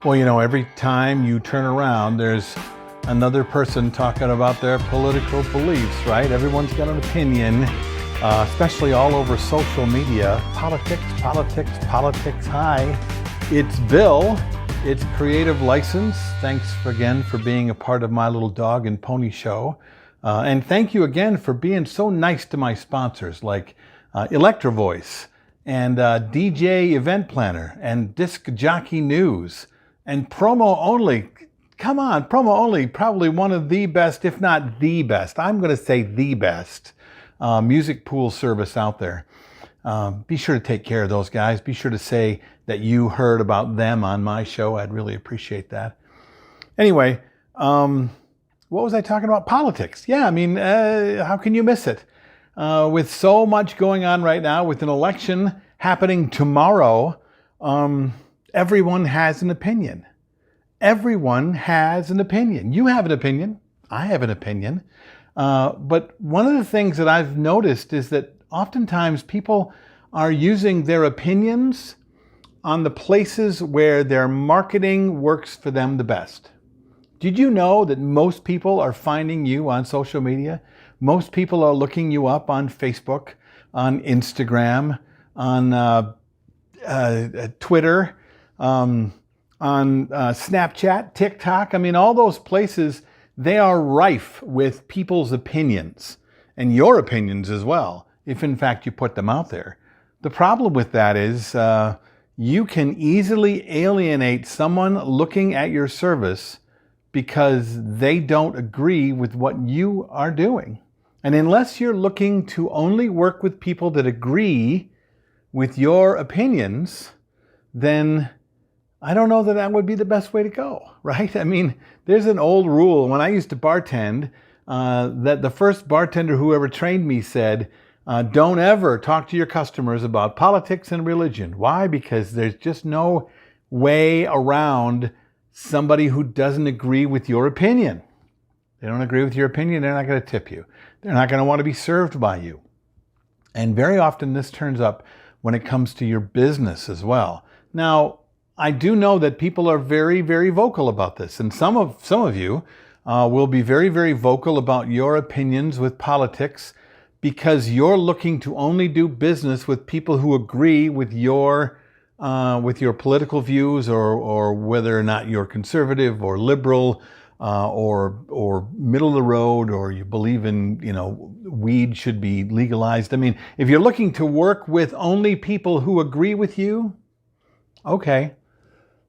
Well, you know, every time you turn around, there's another person talking about their political beliefs, right? Everyone's got an opinion, especially all over social media. Politics, politics, politics. Hi, it's Bill. It's Creative License. Thanks again for being a part of my little dog and pony show. And thank you again for being so nice to my sponsors like Electro Voice and DJ Event Planner and Disc Jockey News and Promo Only. Come on, Promo Only, probably one of the best, if not the best. I'm going to say the best music pool service out there. Be sure to take care of those guys. Be sure to say that you heard about them on my show. I'd really appreciate that. Anyway, what was I talking about? Politics. Yeah, I mean, how can you miss it? With so much going on right now, with an election happening tomorrow, everyone has an opinion. Everyone has an opinion. You have an opinion. I have an opinion. But one of the things that I've noticed is that oftentimes people are using their opinions on the places where their marketing works for them the best. Did you know that most people are finding you on social media? Most people are looking you up on Facebook, on Instagram, on Twitter, on Snapchat, TikTok. I mean, all those places, they are rife with people's opinions and your opinions as well, if in fact you put them out there. The problem with that is you can easily alienate someone looking at your service because they don't agree with what you are doing. And unless you're looking to only work with people that agree with your opinions, then I don't know that that would be the best way to go, right? I mean, there's an old rule when I used to bartend that the first bartender who ever trained me said, don't ever talk to your customers about politics and religion. Why? Because there's just no way around somebody who doesn't agree with your opinion. They don't agree with your opinion, they're not going to tip you. They're not going to want to be served by you. And very often this turns up when it comes to your business as well. Now, I do know that people are very, very vocal about this. And some of you will be very, very vocal about your opinions with politics because you're looking to only do business with people who agree with your political views or whether or not you're conservative or liberal or middle of the road, or you believe in, weed should be legalized. I mean, if you're looking to work with only people who agree with you, okay.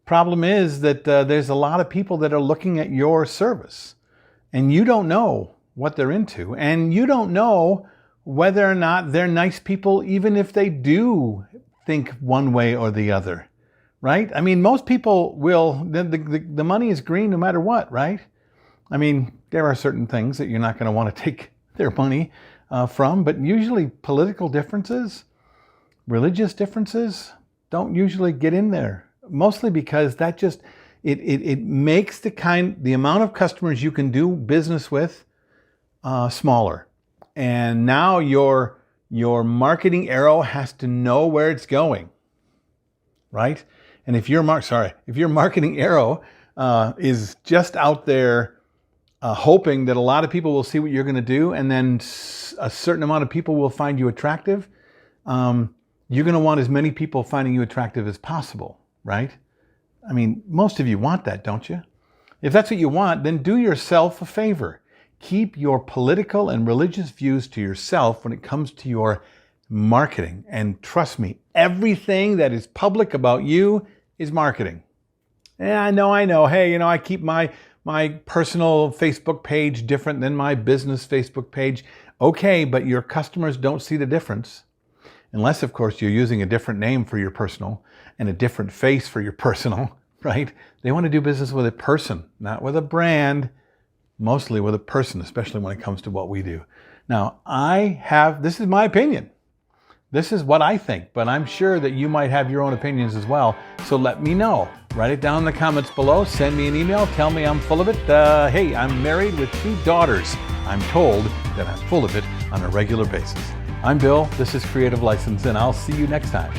Problem is that there's a lot of people that are looking at your service and you don't know what they're into, and you don't know whether or not they're nice people, even if they do think one way or the other. Right? I mean, most people will, the money is green no matter what, right? I mean, there are certain things that you're not going to want to take their money from, but usually political differences, religious differences don't usually get in there, mostly because that just, it makes the amount of customers you can do business with smaller. And now your marketing arrow has to know where it's going, right? And if your marketing arrow is just out there hoping that a lot of people will see what you're going to do, and then a certain amount of people will find you attractive, you're going to want as many people finding you attractive as possible, right? I mean, most of you want that, don't you? If that's what you want, then do yourself a favor. Keep your political and religious views to yourself when it comes to your marketing. And trust me, everything that is public about you is marketing. Yeah, I know. Hey, I keep my personal Facebook page different than my business Facebook page. Okay, but your customers don't see the difference. Unless, of course, you're using a different name for your personal and a different face for your personal, right? They want to do business with a person, not with a brand, mostly with a person, especially when it comes to what we do. Now, this is my opinion. This is what I think, but I'm sure that you might have your own opinions as well. So let me know. Write it down in the comments below. Send me an email. Tell me I'm full of it. Hey, I'm married with 2 daughters. I'm told that I'm full of it on a regular basis. I'm Bill. This is Creative License, and I'll see you next time.